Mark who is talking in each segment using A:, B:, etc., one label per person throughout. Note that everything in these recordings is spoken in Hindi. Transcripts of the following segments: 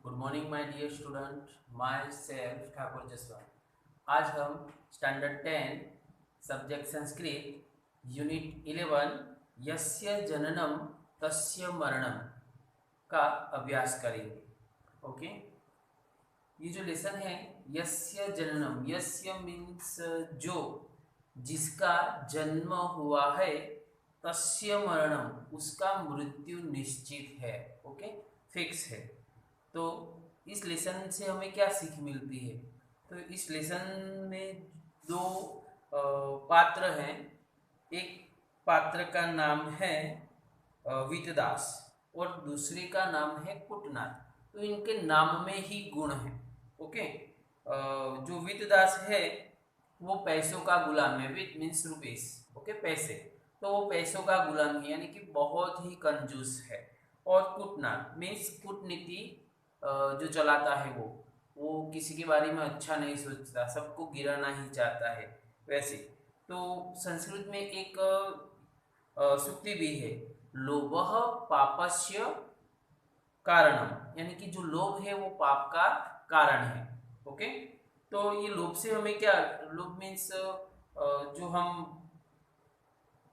A: Good morning my dear student, myself Thakur Jaswant. आज हम स्टैंडर्ड 10 सब्जेक्ट संस्कृत यूनिट 11 यस्य जननम तस्य मरणम का अभ्यास करेंगे। ओके, ये जो लेसन है यस्य जननम, यस्य मीन्स जो, जिसका जन्म हुआ है, तस्य मरणम उसका मृत्यु निश्चित है। ओके, फिक्स है। तो इस लेसन से हमें क्या सीख मिलती है? तो इस लेसन में दो पात्र हैं। एक पात्र का नाम है वितदास और दूसरे का नाम है कुटनाथ। तो इनके नाम में ही गुण है। ओके, जो वितदास है वो पैसों का गुलाम है। वित मीन्स रुपीस। ओके, पैसे। तो वो पैसों का गुलाम है, यानी कि बहुत ही कंजूस है। और कुटनाथ मीन्स कूटनीति जो चलाता है वो किसी के बारे में अच्छा नहीं सोचता, सबको गिराना ही चाहता है। वैसे तो संस्कृत में एक सूक्ति भी है, लोभः पापस्य कारणम, यानी कि जो लोभ है वो पाप का कारण है। ओके, तो ये लोभ से हमें क्या, लोभ मीन्स जो हम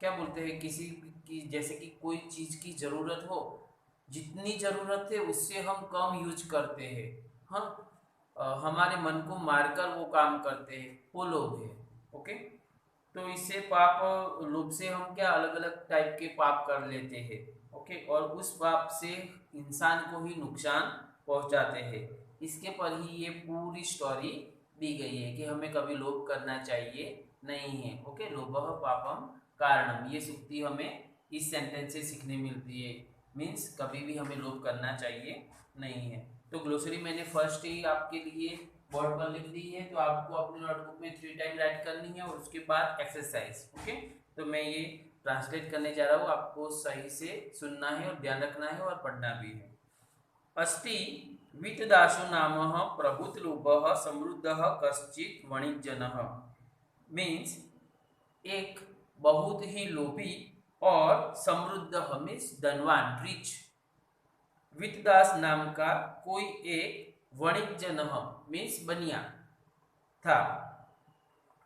A: क्या बोलते हैं, किसी की जैसे कि कोई चीज की जरूरत हो, जितनी जरूरत है उससे हम कम यूज करते हैं। हाँ, हमारे मन को मारकर वो काम करते हैं, वो लोभ है। ओके, तो इससे पाप, लोभ से हम क्या अलग अलग टाइप के पाप कर लेते हैं। ओके, और उस पाप से इंसान को ही नुकसान पहुंचाते हैं। इसके पर ही ये पूरी स्टोरी दी गई है कि हमें कभी लोभ करना चाहिए नहीं है। ओके, लोभः पापम कारणम, ये सूक्ति हमें इस सेंटेंस से सीखने मिलती है। मीन्स कभी भी हमें लोभ करना चाहिए नहीं है। तो ग्लोसरी मैंने फर्स्ट ही आपके लिए बोर्ड पर लिख दी है, तो आपको अपने नोटबुक में 3 टाइम राइट करनी है और उसके बाद एक्सरसाइज। ओके, तो मैं ये ट्रांसलेट करने जा रहा हूँ, आपको सही से सुनना है और ध्यान रखना है और पढ़ना भी है। अस्ति वितदासो नामः प्रभुतलोभः समृद्धः कश्चित् वणिज्जनः। मीन्स एक बहुत ही लोभी और समृद्ध मीन्स धनवान, रिच, वितदास नाम का कोई एक वणिज्जन मीन्स बनिया था।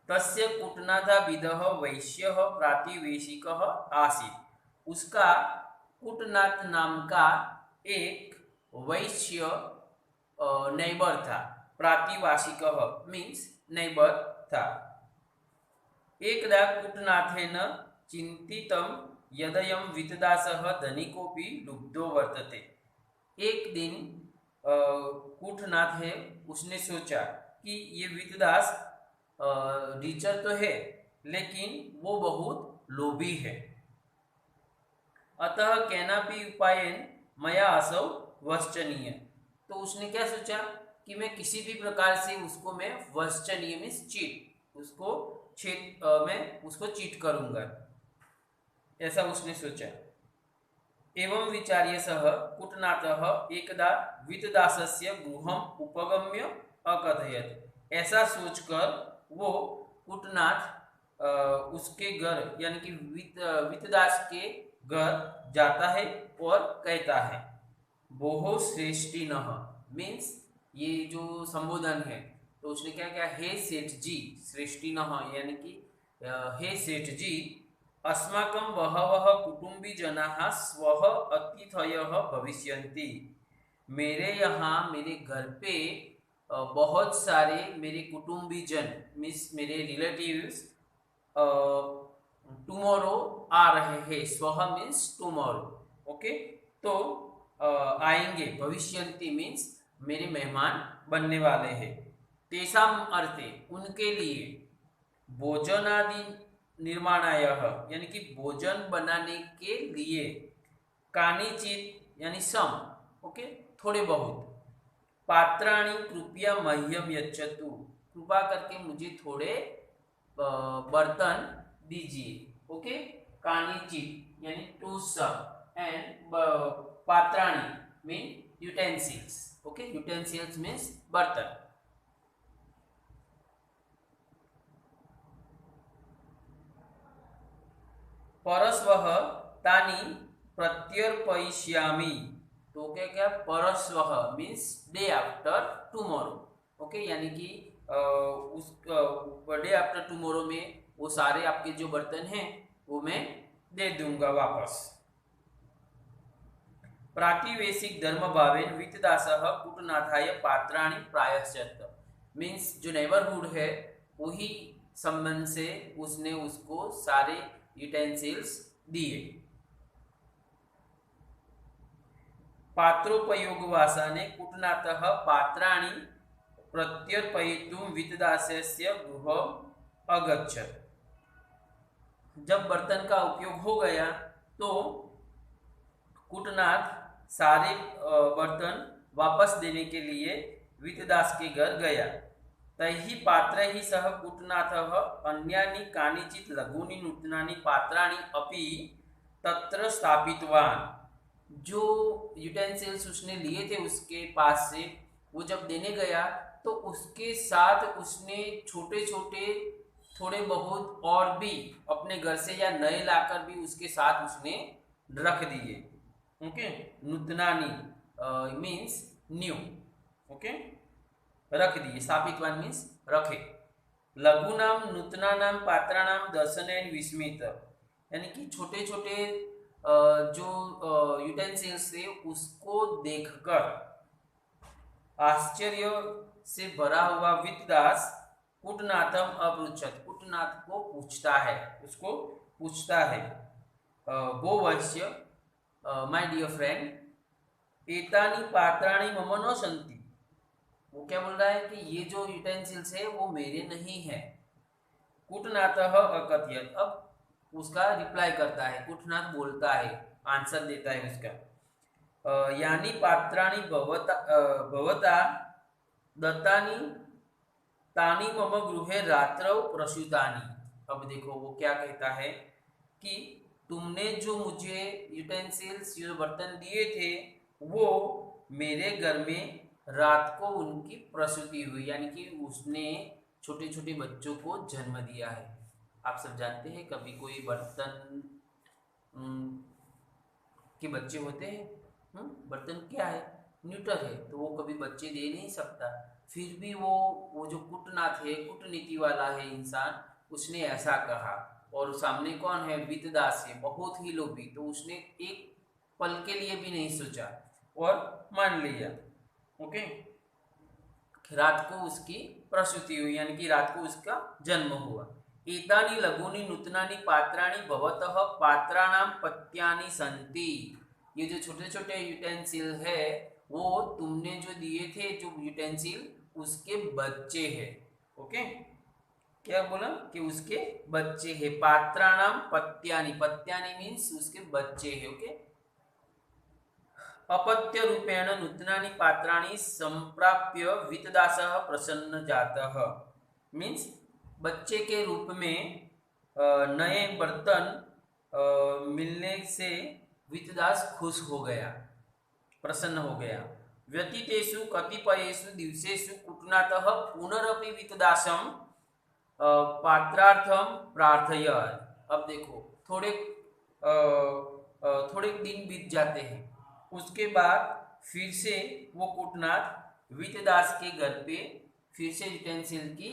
A: तस्य कुटनाथाविदः वैश्यः प्रातिवेशिकः आसीत्। उसका कुटनाथ नाम का एक वैश्य नेबर था। प्रातिवासिकः मीन्स नेबर था। एकदा कुटनाथेन चिंतितं यदयं वितदासः धनिकोऽपि लुब्धो वर्तते। एक दिन कुटनाथ है, उसने सोचा कि ये वितदास टीचर तो है लेकिन वो बहुत लोभी है। अतः केनापि उपायेन मया असौ वश्चनीय। तो उसने क्या सोचा कि मैं किसी भी प्रकार से उसको मैं वश्चनीय मीन्स चीट, उसको मैं उसको चीट करूंगा, ऐसा उसने सोचा। एवं विचार्य सह कुटनाथः एकदा वितदासस्य गृहम् उपगम्य अकथयत्। ऐसा सोचकर वो कुटनाथ उसके घर यानी कि वितदास के घर जाता है और कहता है, बोहो श्रेष्ठिनः मीन्स ये जो संबोधन है। तो उसने क्या क्या, हे सेठ जी, श्रेष्ठिनः यानी कि हे सेठ जी, अस्माकं बहवः कुटुम्बीजनाः स्वः अतिथयः भविष्यन्ति। मेरे यहाँ मेरे घर पे बहुत सारे मेरे कुटुम्बीजन मीन्स मेरे रिलेटिव्स टुमारो आ रहे हैं। स्वः मीन्स टुमारो। ओके, तो आएंगे। भविष्यन्ति मीन्स मेरे मेहमान बनने वाले हैं। तेषाम अर्थे उनके लिए, भोजनादि निर्माणाय यानी कि भोजन बनाने के लिए, कानिचित यानी सम, ओके थोड़े बहुत, पात्राणि कृपया मह्यम यच्छतु, कृपा करके मुझे थोड़े बर्तन दीजिए। ओके, कानिचित यानी टू सम एंड पात्राणि mean utensils. Okay, utensils means बर्तन। परस्वः तानि प्रत्यर्पयिष्यामि। तो तो क्या क्या परस्वः means day after tomorrow. Okay, यानी कि उस डे आफ्टर टुमारो में वो सारे आपके जो बर्तन हैं वो मैं दे दूंगा वापस। प्रातिवेशिक धर्म भावेन वित्तदासः कूटनाथाय पात्राणि प्रायश्चित। मीन्स जो नेबरहुड है वही संबंध से उसने उसको सारे यूटेंसिल्स दिए। पात्रोपयोगवासाने कूटनाथः पात्राणि प्रत्यर्पयितुं वित्तदासस्य गृहम् अगच्छत्। जब बर्तन का उपयोग हो गया तो कूटनाथ सारे बर्तन वापस देने के लिए वित्तदास के घर गया। तैहि पात्रैहि सह कूटनाथः अन्यानि कानिचित् लघूनि नूतनानि पात्राणि अपि तत्र स्थापितवान्। जो यूटेंसिल्स उसने लिए थे उसके पास से, वो जब देने गया तो उसके साथ उसने छोटे छोटे थोड़े बहुत और भी अपने घर से या नए लाकर भी उसके साथ उसने रख दिए। ओके, नूतनानी मीन्स न्यू। ओके, रख दिए, स्थापितवान मीन्स रखे। लघुनाम नूतनानाम पात्राणाम दर्शनेन विस्मित, यानी कि छोटे छोटे जो यूटेंसिल्स थे उसको देखकर आश्चर्य से भरा हुआ वित्तदास कूटनाथम अपृच्छत, कूटनाथ को पूछता है, उसको पूछता है, गो वैश्य माय डियर फ्रेंड एतानि पात्राणि मम न सन्ति। वो क्या बोल रहा है कि ये जो यूटेंसिल्स है वो मेरे नहीं है। कूटनाथः अकथयत्, अब उसका रिप्लाई करता है, कूटनाथ बोलता है, आंसर देता है उसका, यानी पात्राणि भवता दत्तानि तानि मम गृहे रात्रौ प्रसूतानि। अब देखो वो क्या कहता है कि तुमने जो मुझे यूटेंसिल्स जो बर्तन दिए थे वो मेरे घर में रात को उनकी प्रसूति हुई, यानी कि उसने छोटे छोटे बच्चों को जन्म दिया है। आप सब जानते हैं कभी कोई बर्तन के बच्चे होते हैं, बर्तन क्या है, न्यूटर है, तो वो कभी बच्चे दे नहीं सकता। फिर भी वो जो कूटनाथ है, कूटनीति वाला है इंसान, उसने ऐसा कहा, और सामने कौन है, वित्तदास है, बहुत ही लोभी, तो उसने एक पल के लिए भी नहीं सोचा और मान लिया। ओके, रात को उसकी प्रसूति हुई, यानी कि रात को उसका जन्म हुआ। एतानि लघूनि नूतनानि पात्राणि भवतः पात्राणाम पत्यानि सन्ति। ये जो छोटे छोटे यूटेंसिल है वो तुमने जो दिए थे, जो यूटेंसिल उसके बच्चे हैं। ओके, क्या बोला कि उसके बच्चे हैं। पात्राणाम पत्यानि, पत्यानि मीन्स उसके बच्चे हैं। ओके, अपत्य रूपेण नूतनानि पात्राणि संप्राप्य वित्तदासः प्रसन्न जातः। मीन्स बच्चे के रूप में नए बर्तन मिलने से वित्तदास खुश हो गया, प्रसन्न हो गया। व्यतीतेषु कतिपयेषु दिवसेषु कूटनाथः पुनरपि वित्तदासं पात्रार्थम प्रार्थयत्। अब देखो थोड़े दिन बीत जाते हैं, उसके बाद फिर से वो कूटनाथ वित्तदास के घर पे फिर से यूटेंसिल की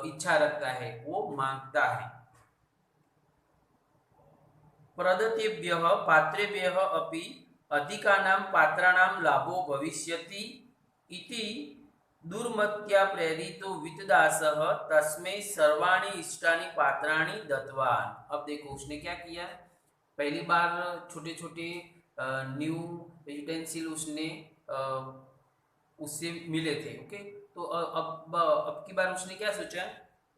A: इच्छा रखता है, वो मांगता है। प्रदत्तेभ्यः पात्रेभ्यः अपि अधिकानां पात्राणां लाभो भविष्यति इति दुर्मत्या प्रेरितो वित्तदासः तस्मै सर्वाणि इष्टानि पात्राणि दत्तवान्। अब देखो उसने क्या किया, पहली बार छोटे छोटे न्यू यूटेंसिल उसने उससे मिले थे। ओके, तो अब की बार उसने क्या सोचा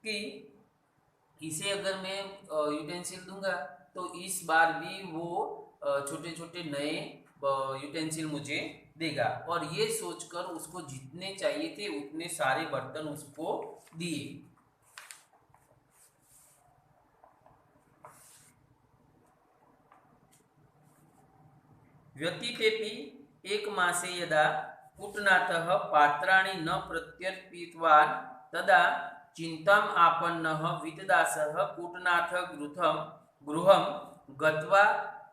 A: कि इसे अगर मैं यूटेंसिल दूंगा तो इस बार भी वो छोटे छोटे नए यूटेंसिल मुझे देगा, और ये सोचकर उसको जितने चाहिए थे उतने सारे बर्तन उसको दिए। व्यतीतेपि एक मासे यदा कूटनाथः पात्राणि न प्रत्यर्पितवान् तदा चिन्ताम् आपन्नः वित्तदासः कूटनाथ गृहं गत्वा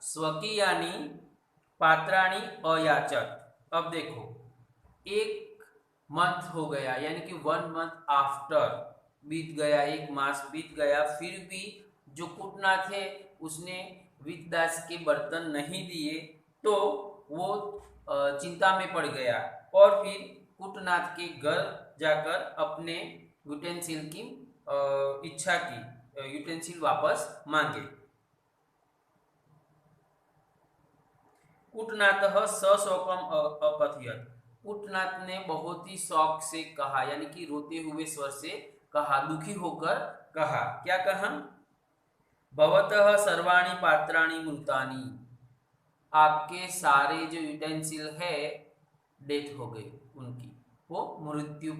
A: स्वकीयानि पात्राणी अयाचत। अब देखो, एक मंथ हो गया, यानी कि 1 मंथ आफ्टर बीत गया, 1 मास बीत गया, फिर भी जो कुटनाथ है उसने विददास के बर्तन नहीं दिए, तो वो चिंता में पड़ गया और फिर कुटनाथ के घर जाकर अपने यूटेंसिल की इच्छा की, यूटेंसिल वापस मांगे। कुटनाथ सशोकम अकथयत। कुटनाथ ने बहुत ही शौक से कहा, यानी कि रोते हुए स्वर से कहा, दुखी होकर कहा। क्या कहा? भवतः सर्वाणि पात्राणि मृतानि। आपके सारे जो यूटेंसिल है डेथ हो गई उनकी, वो मृत्यु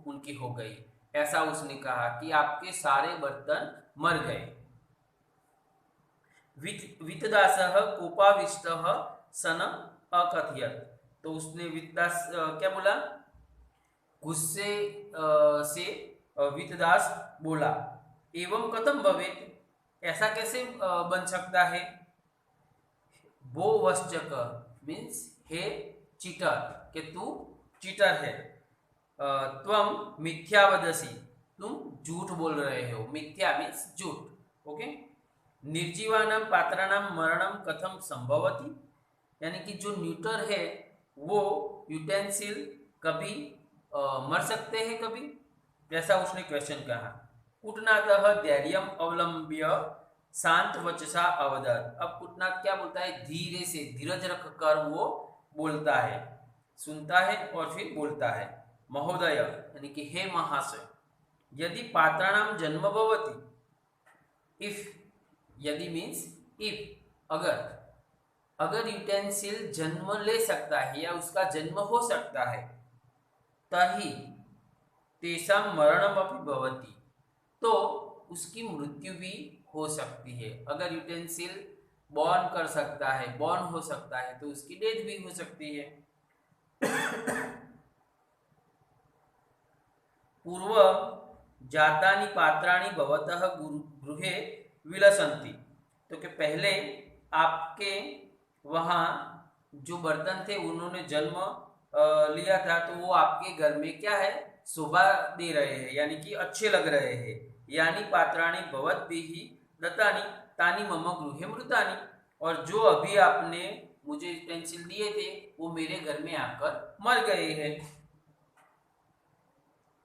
A: उनकी हो गई, ऐसा उसने कहा कि आपके सारे बर्तन मर गए। वितदासः कोपाविष्टः सन अकथयत। तो उसने वितदास क्या बोला? गुस्से से वितदास बोला, एवं कथम भवेत, ऐसा कैसे बन सकता है? वो वश्चक मीन्स हे चीटर, कि तू चीटर है। त्वम मिथ्या वदसी, तुम झूठ बोल रहे हो। मिथ्या मीन्स झूठ। ओके। निर्जीवानां पात्राणां मरणं कथम संभवति, यानी कि जो न्यूटर है वो यूटेंसिल कभी मर सकते हैं कभी, जैसा उसने क्वेश्चन कहा। कुटनाथः धैर्यम अवलंब्य शांत वचसा अवदत। अब कुटनाथ क्या बोलता है? धीरे से, धीरज रख कर वो बोलता है, सुनता है और फिर बोलता है। महोदय, यानी कि हे महाशय, यदि पात्राणाम जन्म भवति, इफ, यदि मीन्स इफ, अगर यूटेंसिल जन्म ले सकता है या उसका जन्म हो सकता है, तही तेषां मरणमपि भवति, तो उसकी मृत्यु भी हो सकती है। अगर यूटेंसिल बॉर्न कर सकता है, बॉर्न हो सकता है, तो उसकी डेथ भी हो सकती है। पूर्व जातानि पात्राणि भवतः गृहे विलसन्ति। तो कि पहले आपके वहाँ जो बर्तन थे उन्होंने जन्म लिया था, तो वो आपके घर में क्या है? शोभा दे रहे हैं, यानी कि अच्छे लग रहे हैं। यानी पात्राणि भवद्भिः दत्तानि तानि मम गृहे मृतानि। और जो अभी आपने मुझे पेंसिल दिए थे वो मेरे घर में आकर मर गए हैं।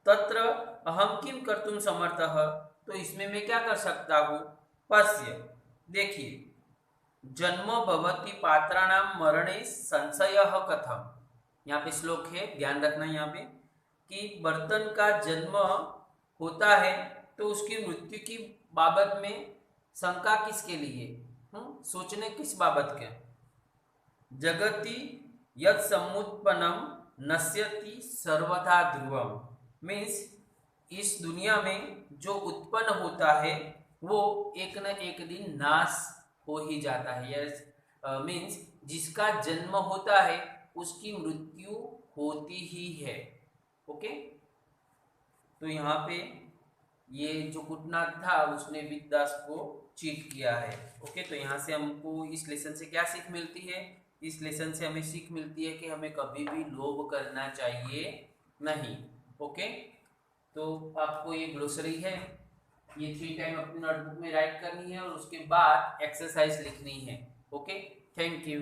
A: तत्र अहम किम कर्तुम समर्थः, तो इसमें मैं क्या कर सकता हूँ? पश्य, देखिए, जन्म भवति पात्राणाम मरणे संशयः कथम। यहाँ पे श्लोक है, ध्यान रखना यहाँ पे, कि बर्तन का जन्म होता है तो उसकी मृत्यु की बाबत में शंका किसके लिए? सोचने किस बाबत के? जगति यत् समुत्पन्नम नश्यति सर्वथा ध्रुवम, मीन्स इस दुनिया में जो उत्पन्न होता है वो एक न एक दिन नाश हो ही जाता है। यस, मीन्स जिसका जन्म होता है उसकी मृत्यु होती ही है। ओके। तो यहाँ पे ये जो कुटनाथ था उसने विददास को चीट किया है। ओके। तो यहाँ से हमको इस लेसन से क्या सीख मिलती है? इस लेसन से हमें सीख मिलती है कि हमें कभी भी लोभ करना चाहिए नहीं। ओके। तो आपको ये ग्लोसरी है, ये 3 टाइम अपनी नोटबुक में राइट करनी है और उसके बाद एक्सरसाइज लिखनी है। Okay, thank you.